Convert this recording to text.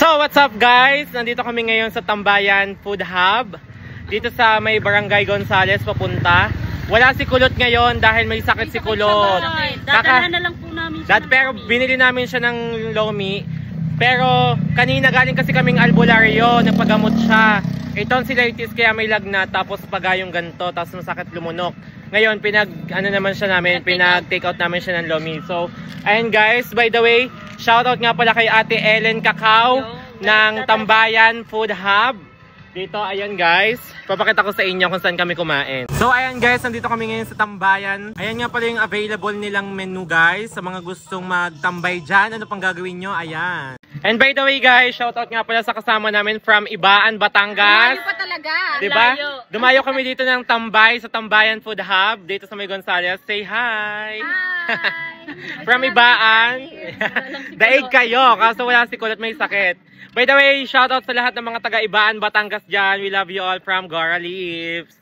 So, what's up guys? Nandito kami ngayon sa Tambayan Food Hub. Dito sa may Barangay Gonzales papunta. Wala si Kulot ngayon dahil may sakit si Kulot. Dadala na lang po namin siya. Pero binili namin siya ng Lomi. Pero kanina galing kasi kaming albularyo, nagpagamot siya. Tonsillitis kaya may lagnat, tapos pagayong ganto, tapos masakit lumunok. Ngayon pinag-take out namin siya ng Lomi. So, ayun guys, by the way, shoutout nga pala kay Ate Ellen Cacao ng Tambayan Food Hub. Dito, ayan guys, papakita ko sa inyo kung saan kami kumain. So ayan guys, nandito kami ngayon sa Tambayan. Ayan nga pala yung available nilang menu guys. Sa mga gustong magtambay dyan, ano pang gagawin nyo? Ayan. And by the way guys, shoutout nga pala sa kasama namin from Ibaan, Batangas. Dumayo pa talaga. Diba? Dumayo kami dito ng tambay sa Tambayan Food Hub. Dito sa may Gonzales. Say hi! Hi! From Ibaan. Daig kayo, kaso wala si Kulot, may sakit. By the way, shoutout sa lahat ng mga taga Ibaan, Batangas dyan. We love you all from Gora Lips.